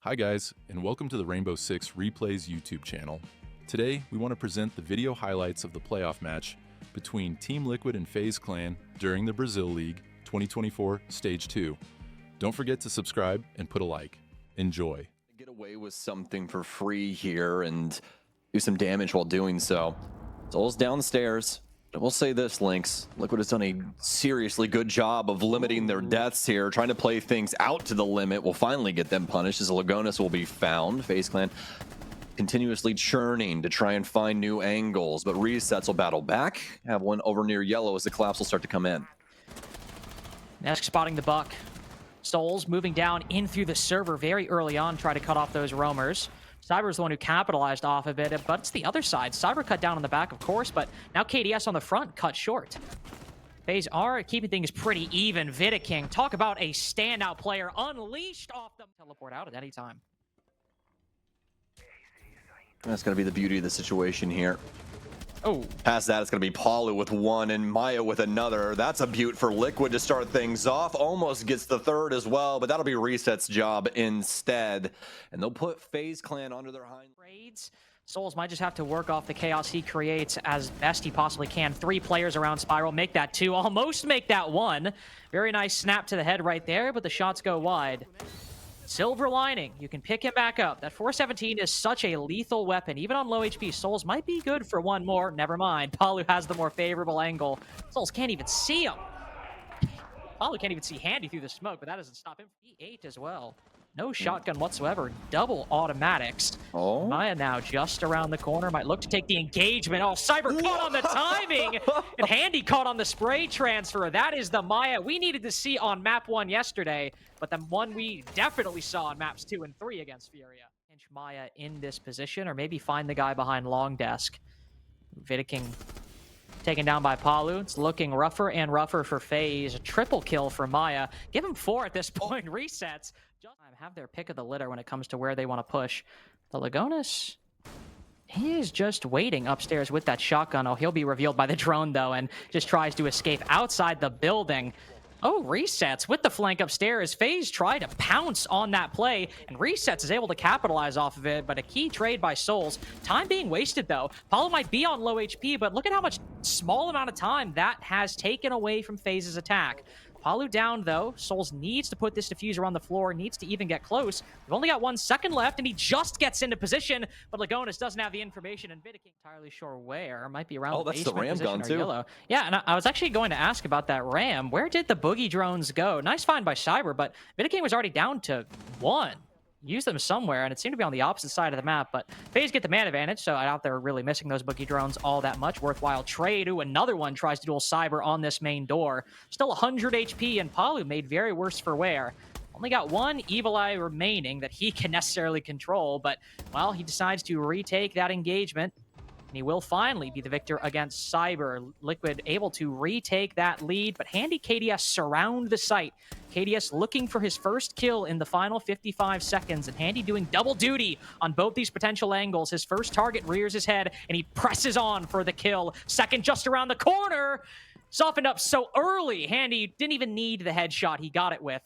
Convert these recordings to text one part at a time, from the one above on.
Hi guys, and welcome to the Rainbow Six Replays YouTube channel. Today, we want to present the video highlights of the playoff match between Team Liquid and FaZe Clan during the Brazil League 2024 Stage 2. Don't forget to subscribe and put a like. Enjoy. Get away with something for free here and do some damage while doing so. Soul's downstairs. I will say this, Lynx. Liquid has done a seriously good job of limiting their deaths here, trying to play things out to the limit. Will finally get them punished as Lagonis will be found. FaZe Clan continuously churning to try and find new angles, but resets will battle back. Have one over near yellow as the collapse will start to come in. Nesk spotting the buck. Souls moving down in through the server very early on, try to cut off those roamers. Cyber's the one who capitalized off of it, but it's the other side. Cyber cut down on the back, of course, but now KDS on the front cut short. FaZe are keeping things pretty even. Vidiking, talk about a standout player, unleashed off them. Teleport out at any time. That's going to be the beauty of the situation here. Oh, Past that, it's going to be Palu with one and Maya with another. That's a beaut for Liquid to start things off. Almost gets the third as well, but that'll be Reset's job instead. And they'll put FaZe Clan under their hind. Raids. Souls might just have to work off the chaos he creates as best he possibly can. 3 players around Spiral, make that 2, almost make that 1. Very nice snap to the head right there, but the shots go wide. Silver lining, you can pick him back up. That 417 is such a lethal weapon. Even on low HP, Souls might be good for one more. Never mind. Palu has the more favorable angle. Souls can't even see him. Palu can't even see Handy through the smoke, but that doesn't stop him. E8 as well. No shotgun whatsoever. Double automatics. Oh. Maya now just around the corner. Might look to take the engagement. Oh, Cyber caught on the timing. And Handy caught on the spray transfer. That is the Maya we needed to see on map 1 yesterday, but the one we definitely saw on maps 2 and 3 against FURIA. Pinch Maya in this position, or maybe find the guy behind long desk. Vidiking taken down by Palu. It's looking rougher and rougher for FaZe. A triple kill for Maya. Give him 4 at this point. Resets. Just have their pick of the litter when it comes to where they want to push. The Lagonis, he is just waiting upstairs with that shotgun. Oh, he'll be revealed by the drone, though, and just tries to escape outside the building. Oh, Resets with the flank upstairs. FaZe tried to pounce on that play, and Resets is able to capitalize off of it, but a key trade by Souls. Time being wasted, though. Paulo might be on low HP, but look at how much small amount of time that has taken away from FaZe's attack. Palu down, though. Souls needs to put this diffuser on the floor, needs to even get close. We've only got 1 second left, and he just gets into position, but Lagonis doesn't have the information, and Vidiking entirely sure where. Might be around the basement Ram position gone or too. yellow. Yeah, and I was actually going to ask about that Ram. Where did the boogie drones go? Nice find by Cyber, but Vidiking was already down to 1. Use them somewhere, and it seemed to be on the opposite side of the map, but FaZe get the man advantage, so I doubt they're really missing those boogie drones all that much. Worthwhile trade. Ooh, another one tries to duel Cyber on this main door. Still 100 HP, and Palu made very worse for wear. Only got 1 Evil Eye remaining that he can necessarily control, but, well, he decides to retake that engagement, and he will finally be the victor against Cyber. Liquid able to retake that lead, but Handy KDS surround the site. KDS looking for his first kill in the final 55 seconds, and Handy doing double duty on both these potential angles. His first target rears his head, and he presses on for the kill. Second just around the corner. Softened up so early. Handy didn't even need the headshot he got it with.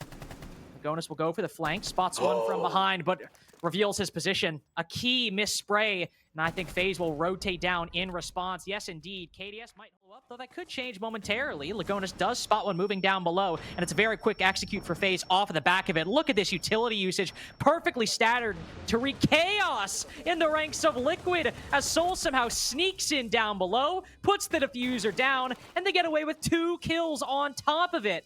Lagonis will go for the flank, spots one from behind, but reveals his position. A key miss spray, and I think FaZe will rotate down in response. Yes, indeed. KDS might hold up, though that could change momentarily. Lagonis does spot one moving down below, and it's a very quick execute for FaZe off of the back of it. Look at this utility usage. Perfectly staggered to wreak chaos in the ranks of Liquid as Soul somehow sneaks in down below, puts the diffuser down, and they get away with 2 kills on top of it.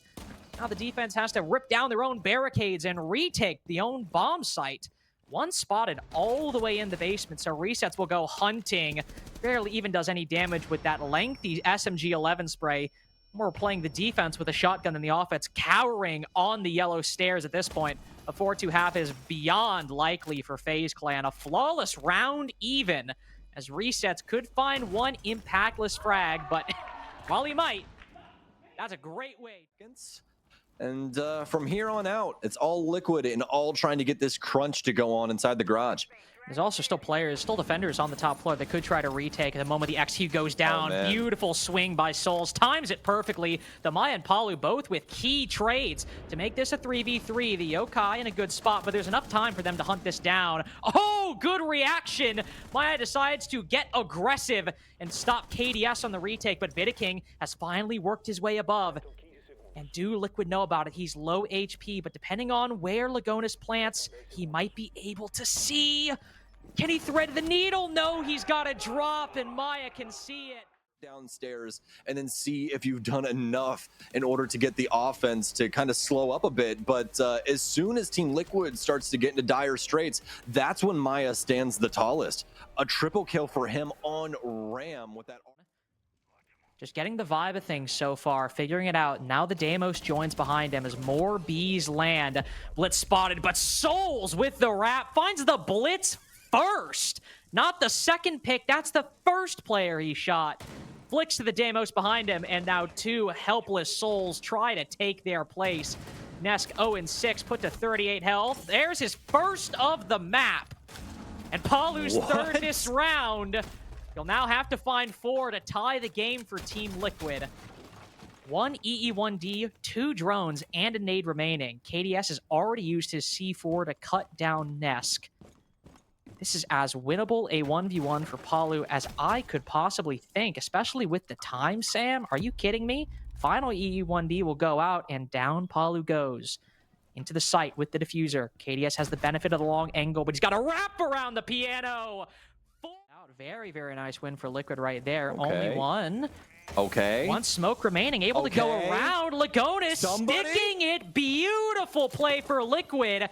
Now the defense has to rip down their own barricades and retake the own bomb site. 1 spotted all the way in the basement, so Resets will go hunting. Barely even does any damage with that lengthy SMG-11 spray. We're playing the defense with a shotgun in the offense, cowering on the yellow stairs at this point. A 4-2 half is beyond likely for FaZe Clan. A flawless round even, as Resets could find 1 impactless frag, but while he might, that's a great way. And from here on out, it's all Liquid and all trying to get this crunch to go on inside the garage. There's also still players, still defenders on the top floor that could try to retake. At the moment the XQ goes down, beautiful swing by Souls, times it perfectly. The Maya and Palu both with key trades to make this a 3v3. The Yokai in a good spot, but there's enough time for them to hunt this down. Oh, good reaction. Maya decides to get aggressive and stop KDS on the retake, but Vidiking has finally worked his way above. And do Liquid know about it? He's low HP, but depending on where Lagonis plants, he might be able to see. Can he thread the needle? No, he's got a drop, and Maya can see it. Downstairs and then see if you've done enough in order to get the offense to kind of slow up a bit. But as soon as Team Liquid starts to get into dire straits, that's when Maya stands the tallest. A triple kill for him on Ram with that. Just getting the vibe of things so far, figuring it out. Now the Deimos joins behind him as more Bs land. Blitz spotted, but Souls with the wrap finds the Blitz first. Not the second pick, that's the first player he shot. Flicks to the Deimos behind him, and now two helpless Souls try to take their place. Nesk 0-6, put to 38 health. There's his first of the map. And Palu's third this round. You'll now have to find 4 to tie the game for Team Liquid. 1 EE1D, 2 drones, and a nade remaining. KDS has already used his C4 to cut down Nesk. This is as winnable a 1v1 for Palu as I could possibly think, especially with the time, Sam. Are you kidding me? Final EE1D will go out, and down Palu goes. Into the site with the diffuser. KDS has the benefit of the long angle, but he's got a wrap around the piano. Very, very nice win for Liquid right there. Okay. Only one. Okay. One smoke remaining, able to go around. Lagonis sticking it. Beautiful play for Liquid.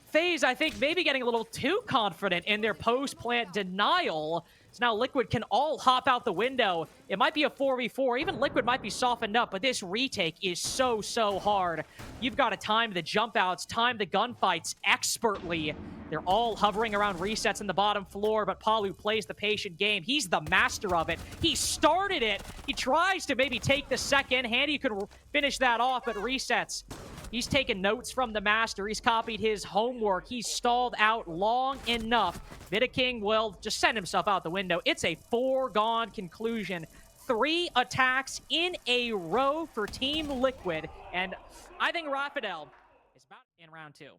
FaZe, I think, maybe getting a little too confident in their post-plant denial. So now Liquid can all hop out the window. It might be a 4v4. Even Liquid might be softened up, but this retake is so, so hard. You've got to time the jump outs, time the gunfights expertly. They're all hovering around resets in the bottom floor, but Palu plays the patient game. He's the master of it. He started it. He tries to maybe take the second. Handy could finish that off, but resets. He's taken notes from the master. He's copied his homework. He's stalled out long enough. Vidiking will just send himself out the window. It's a foregone conclusion. 3 attacks in a row for Team Liquid. And I think Raphael is about in round 2.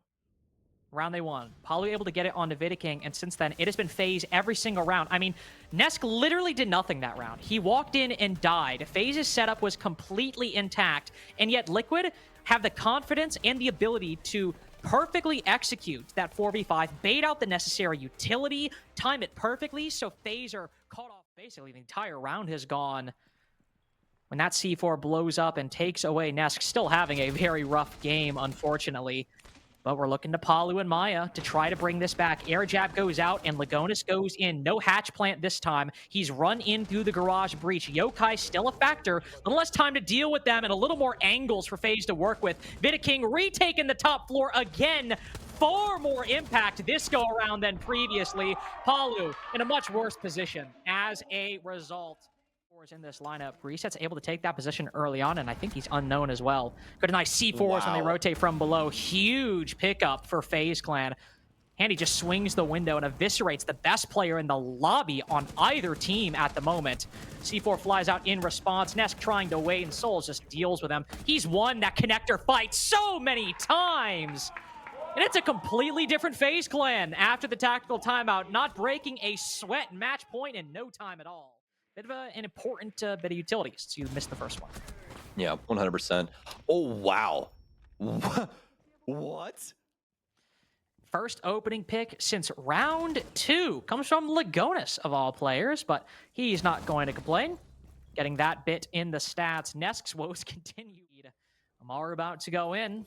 Round they won. Palu able to get it onto Vidiking, and since then, it has been FaZe every single round. I mean, Nesk literally did nothing that round. He walked in and died. FaZe's setup was completely intact, and yet Liquid have the confidence and the ability to perfectly execute that 4v5, bait out the necessary utility, time it perfectly, so FaZe are caught off. Basically, the entire round has gone. When that C4 blows up and takes away Nesk, still having a very rough game, unfortunately. But we're looking to Palu and Maya to try to bring this back. Air jab goes out, and Lagonis goes in. No hatch plant this time. He's run in through the garage breach. Yokai still a factor. A little less time to deal with them, and a little more angles for FaZe to work with. Vidiking retaking the top floor again. Far more impact this go-around than previously. Palu in a much worse position as a result. In this lineup, Reset's able to take that position early on, and I think he's unknown as well. Good nice C4s when they rotate from below. Huge pickup for FaZe Clan. Handy just swings the window and eviscerates the best player in the lobby on either team at the moment. C4 flies out in response. Nesk trying to wait, and Souls just deals with him. He's won that connector fight so many times. And it's a completely different FaZe Clan after the tactical timeout, not breaking a sweat. Match point in no time at all. Bit of an important bit of utility, so you missed the first one. Yeah, 100%. Oh, wow. What? First opening pick since round 2 comes from Lagonis, of all players, but he's not going to complain. Getting that bit in the stats. Nesk's woes continue. Amar about to go in.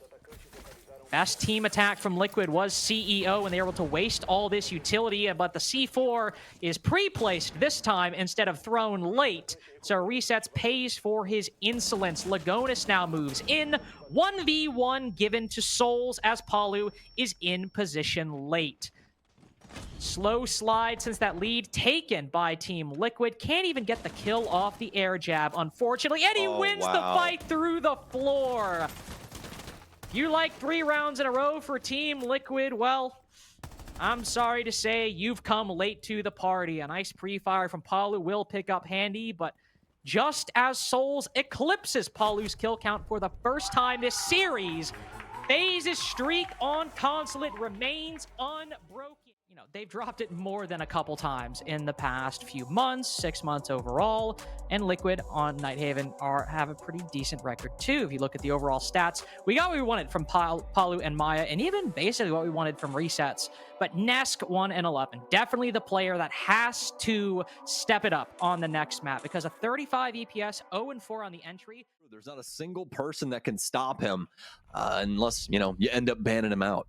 Best team attack from Liquid was CEO, and they were able to waste all this utility, but the C4 is pre-placed this time instead of thrown late. So Resets pays for his insolence. Lagonis now moves in. 1v1 given to Souls as Palu is in position late. Slow slide since that lead taken by Team Liquid. Can't even get the kill off the air jab, unfortunately, and he wins the fight through the floor. If you like 3 rounds in a row for Team Liquid, well, I'm sorry to say you've come late to the party. A nice pre-fire from Palu will pick up Handy, but just as Souls eclipses Palu's kill count for the first time this series, FaZe's streak on Consulate remains unbroken. You know, they've dropped it more than a couple times in the past few months, 6 months overall, and Liquid on Nighthaven have a pretty decent record too. If you look at the overall stats, we got what we wanted from Palu and Maya, and even basically what we wanted from resets. But Nesk 1-11, definitely the player that has to step it up on the next map, because a 35 EPS, 0-4 on the entry. There's not a single person that can stop him unless, you end up banning him out.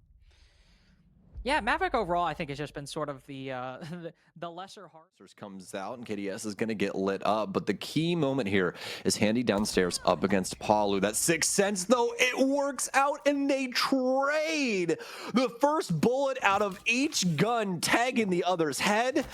Yeah, Maverick overall, I think, has just been sort of the lesser heart. Comes out and KDS is going to get lit up, but the key moment here is Handy downstairs up against Palu. That Sixth Sense, though, it works out and they trade. The first bullet out of each gun tagging the other's head.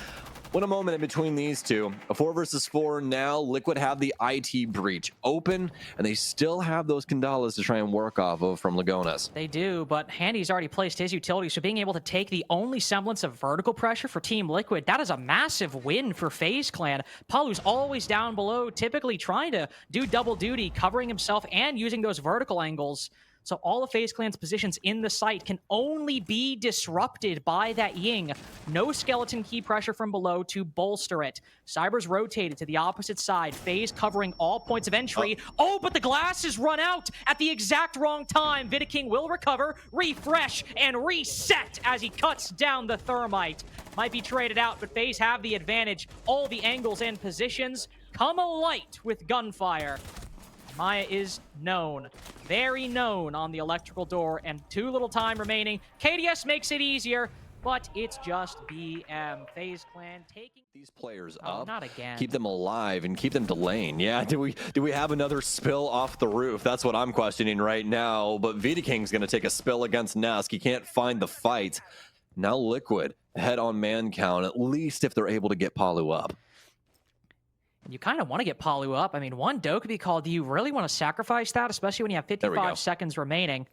What a moment in between these two. A 4 versus 4 now. Liquid have the IT breach open, and they still have those Kandalas to try and work off of from Lagonas. They do, but Handy's already placed his utility, so being able to take the only semblance of vertical pressure for Team Liquid, that is a massive win for FaZe Clan. Palu's always down below, typically trying to do double duty, covering himself and using those vertical angles. So all of FaZe Clan's positions in the site can only be disrupted by that Ying. No skeleton key pressure from below to bolster it. Cyber's rotated to the opposite side. FaZe covering all points of entry. Oh, but the glass is run out at the exact wrong time. Vidaking will recover, refresh, and reset as he cuts down the thermite. Might be traded out, but FaZe have the advantage. All the angles and positions come alight with gunfire. Maya is known, very known on the electrical door, and too little time remaining. KDS makes it easier, but it's just BM. FaZe Clan taking these players up, not again. Keep them alive and keep them delaying. Yeah, do we have another spill off the roof? That's what I'm questioning right now. But Vidaking's going to take a spill against Nesk. He can't find the fight. Now Liquid head on man count, at least if they're able to get Palu up. You kind of want to get Palu up. I mean, one doe could be called. Do you really want to sacrifice that, especially when you have 55 seconds remaining?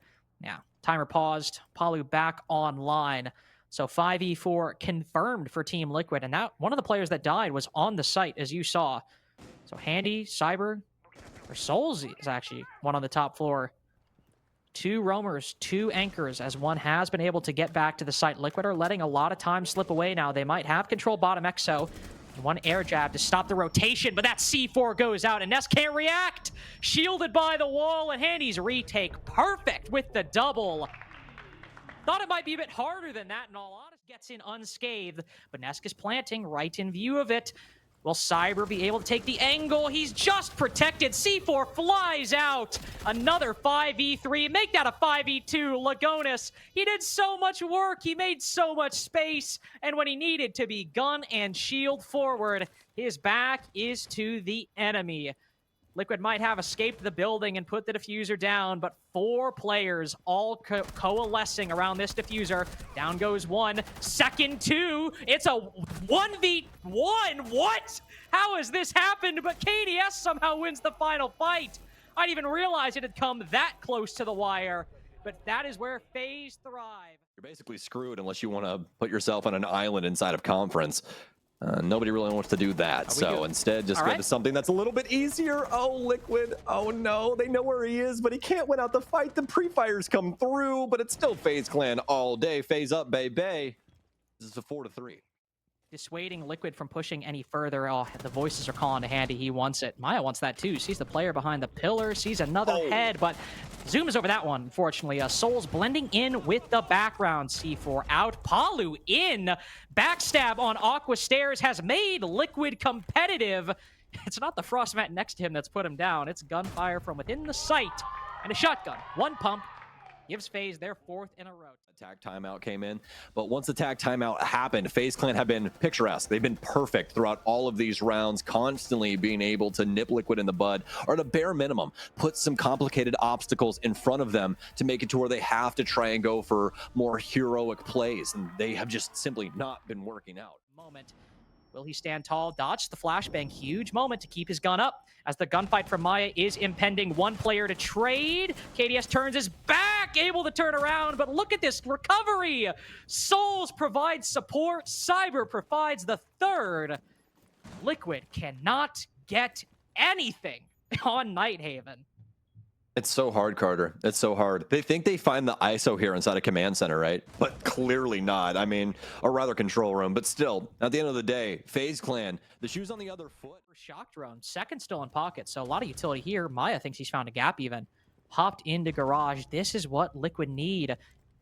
Yeah, timer paused. Palu back online. So 5v4 confirmed for Team Liquid. And that one of the players that died was on the site, as you saw. So Handy, Cyber, or Souls is actually one on the top floor. 2 roamers, 2 anchors, as one has been able to get back to the site. Liquid are letting a lot of time slip away now. They might have control bottom EXO. One air jab to stop the rotation, but that C4 goes out, and Ness can't react. Shielded by the wall, and Handy's retake perfect with the double. Thought it might be a bit harder than that, in all honesty. Gets in unscathed, but Nesk is planting right in view of it. Will Cyber be able to take the angle? He's just protected. C4 flies out. Another 5v3. Make that a 5v2. Lagonas, he did so much work. He made so much space. And when he needed to be gun and shield forward, his back is to the enemy. Liquid might have escaped the building and put the diffuser down, but 4 players all coalescing around this diffuser. Down goes 1, second 2. It's a 1v1. What? How has this happened? But KDS somehow wins the final fight. I didn't even realize it had come that close to the wire, but that is where FaZe thrive. You're basically screwed unless you want to put yourself on an island inside of conference. Nobody really wants to do that, so instead just go to something that's a little bit easier. Oh, Liquid, oh no, they know where he is, but he can't win out the fight. The pre-fires come through, but it's still FaZe Clan all day. FaZe up, baby. This is a 4-3. Dissuading Liquid from pushing any further. Oh, the voices are calling to Handy. He wants it. Maya wants that too. Sees the player behind the pillar, sees another head, but zooms over that one, unfortunately. Souls blending in with the background. C4 out. Palu in. Backstab on Aqua Stairs has made Liquid competitive. It's not the frost mat next to him that's put him down. It's gunfire from within the site. And a shotgun. 1 pump. Gives FaZe their 4th in a row. Attack timeout came in, but once attack timeout happened, FaZe Clan have been picturesque. They've been perfect throughout all of these rounds, constantly being able to nip Liquid in the bud, or at a bare minimum, put some complicated obstacles in front of them to make it to where they have to try and go for more heroic plays, and they have just simply not been working out. Moment. Will he stand tall? Dodge the flashbang. Huge moment to keep his gun up as the gunfight from Maya is impending. One player to trade. KDS turns his back, able to turn around, but look at this recovery. Souls provides support. Cyber provides the third. Liquid cannot get anything on Nighthaven. It's so hard, Carter. It's so hard. They think they find the ISO here inside a command center, right? But clearly not. I mean, or rather control room. But still, at the end of the day, FaZe Clan, the shoe's on the other foot. Shock drone, second still in pocket. So a lot of utility here. Maya thinks he's found a gap even. Hopped into garage. This is what Liquid need.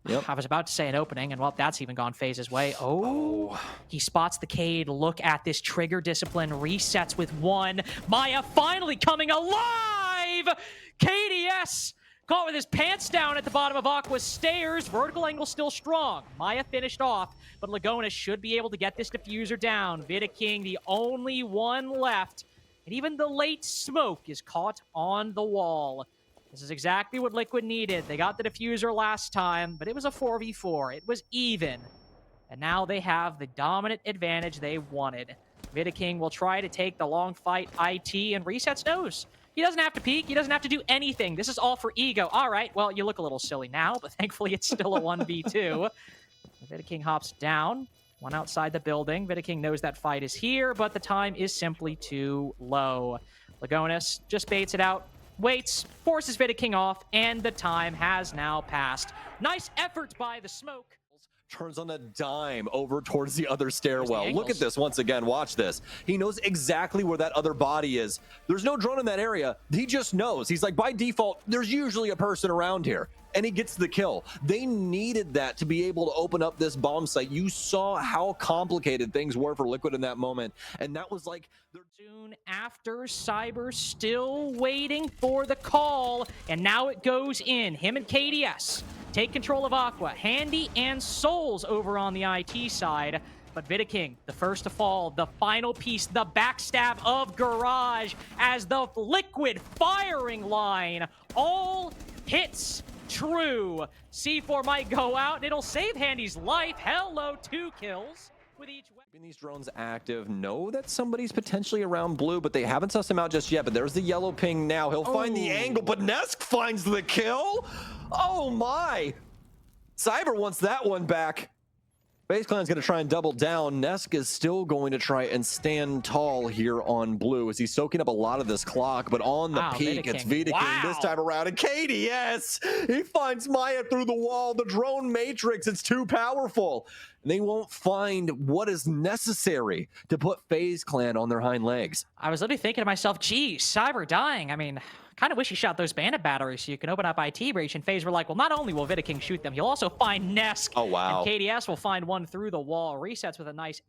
Yep. I was about to say an opening, and well, that's even gone FaZe's way. Oh, he spots the Cade. Look at this trigger discipline. Resets with one. Maya finally coming alive! KDS caught with his pants down at the bottom of Aqua's stairs. Vertical angle still strong. Maya finished off, but Lagona should be able to get this diffuser down. Vidaking, the only one left. And even the late smoke is caught on the wall. This is exactly what Liquid needed. They got the diffuser last time, but it was a 4v4. It was even. And now they have the dominant advantage they wanted. Vidaking will try to take the long fight IT, and Resets knows. He doesn't have to peek. He doesn't have to do anything. This is all for ego. All right, well, you look a little silly now, but thankfully it's still a 1v2. Vidaking hops down. One outside the building. Vidaking knows that fight is here, but the time is simply too low. Lagonis just baits it out, waits, forces Vidaking off, and the time has now passed. Nice effort by the smoke. Turns on a dime over towards the other stairwell. Look at this once again. Watch this. He knows exactly where that other body is. There's no drone in that area. He just knows. He's like, by default, there's usually a person around here. And he gets the kill. They needed that to be able to open up this bomb site. You saw how complicated things were for Liquid in that moment. And that was like... Soon after, Cyber still waiting for the call. And now it goes in. Him and KDS take control of Aqua. Handy and Souls over on the IT side. But Vidaking, the first to fall, the final piece, the backstab of Garage as the Liquid firing line all hits true. C4 might go out, and it'll save Handy's life. Hello, 2 kills with each weapon. These drones active, know that somebody's potentially around blue, but they haven't sussed him out just yet. But there's the yellow ping now. He'll find the angle, but Nesk finds the kill. Oh my! Cyber wants that one back. FaZe Clan's going to try and double down. Nesk is still going to try and stand tall here on blue as he's soaking up a lot of this clock, but on the peak, it's Vidaking this time around. And KDS, he finds Maya through the wall. The drone matrix, it's too powerful. And they won't find what is necessary to put FaZe Clan on their hind legs. I was literally thinking to myself, geez, Cyber dying. I mean, kind of wish he shot those bandit batteries so you can open up IT breach. And FaZe were like, well, not only will Vidaking shoot them, he'll also find Nesk. Oh, wow. And KDS will find one through the wall. Resets with a nice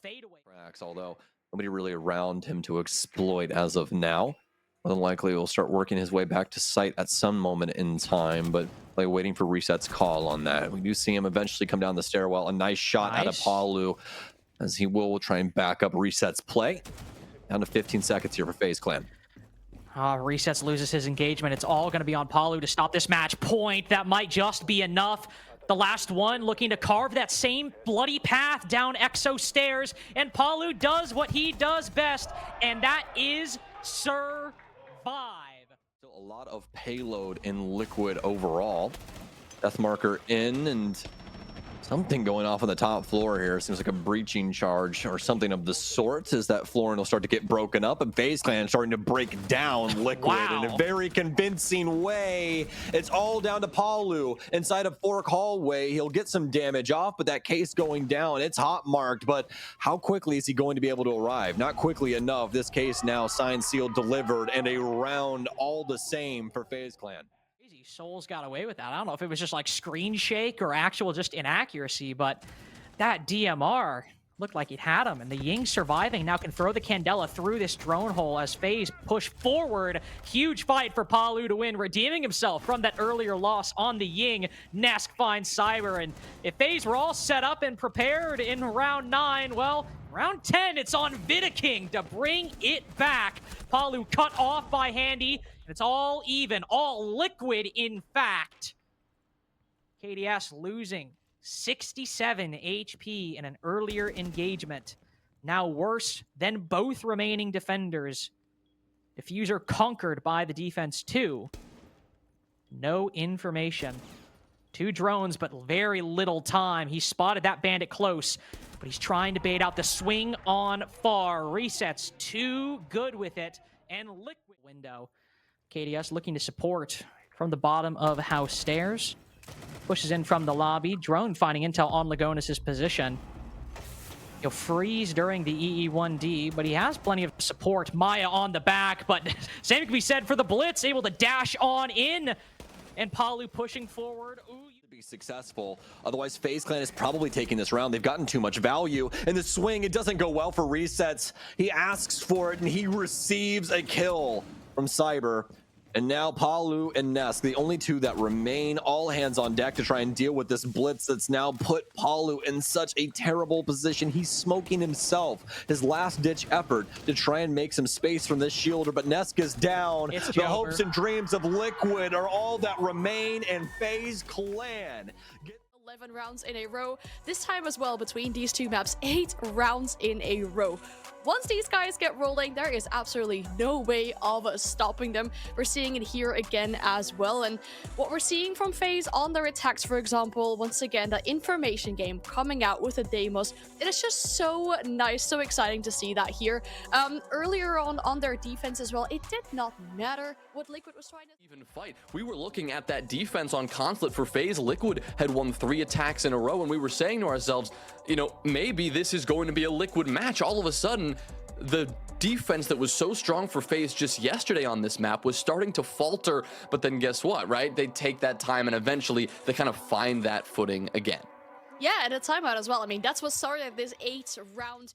fadeaway. Although nobody really around him to exploit as of now. More than likely, he'll start working his way back to site at some moment in time, but like waiting for Reset's call on that. We do see him eventually come down the stairwell. A nice shot out of Palu as he will try and back up Reset's play. Down to 15 seconds here for FaZe Clan. Resets loses his engagement. It's all going to be on Palu to stop this match point. That might just be enough. The last one looking to carve that same bloody path down Exo stairs. And Palu does what he does best, and that is survive. Still a lot of payload in Liquid overall. Death marker in, and something going off on the top floor here. Seems like a breaching charge or something of the sort as that flooring will start to get broken up. And FaZe Clan starting to break down Liquid in a very convincing way. It's all down to Palu inside of Fork Hallway. He'll get some damage off, but that case going down, it's hot marked. But how quickly is he going to be able to arrive? Not quickly enough. This case now signed, sealed, delivered, and a round all the same for FaZe Clan. Souls got away with that. I don't know if it was just like screen shake or actual just inaccuracy, but that DMR looked like it had him, and the Ying surviving now can throw the Candela through this drone hole as FaZe push forward. Huge fight for Palu to win, redeeming himself from that earlier loss on the Ying. Nesk finds Cyber, and if FaZe were all set up and prepared in round 9, well, round 10, it's on Vidaking to bring it back. Palu cut off by Handy. It's all even, all Liquid, in fact. KDS losing 67 HP in an earlier engagement. now worse than both remaining defenders. Diffuser conquered by the defense too. No information. 2 drones, but very little time. He spotted that bandit close, but he's trying to bait out the swing on far. Resets too good with it, and liquid window. KDS looking to support from the bottom of house stairs. Pushes in from the lobby. Drone finding intel on Lagonis' position. He'll freeze during the EE1D, but he has plenty of support. Maya on the back, but same can be said for the Blitz, able to dash on in. And Palu pushing forward. Ooh. Be successful. Otherwise, FaZe Clan is probably taking this round. They've gotten too much value. In the swing, it doesn't go well for Resets. He asks for it, and he receives a kill from Cyber. And now Palu and Nesk, the only 2 that remain, all hands on deck to try and deal with this blitz that's now put Palu in such a terrible position. He's smoking himself. His last-ditch effort to try and make some space from this shielder, but Nesk is down. The hopes and dreams of Liquid are all that remain, and FaZe Clan 11 rounds in a row. This time as well between these 2 maps, 8 rounds in a row. Once these guys get rolling, there is absolutely no way of stopping them. We're seeing it here again as well. And what we're seeing from FaZe on their attacks, for example, once again, that information game coming out with the Deimos, it is just so nice, so exciting to see that here. Earlier on their defense as well, it did not matter what Liquid was trying to even fight. We were looking at that defense on Consulate for FaZe. Liquid had won 3 attacks in a row, and we were saying to ourselves, you know, maybe this is going to be a Liquid match. All of a sudden, the defense that was so strong for FaZe just yesterday on this map was starting to falter, but then guess what, right? They take that time and eventually they kind of find that footing again. Yeah, and a timeout as well. I mean, that's what started this 8-round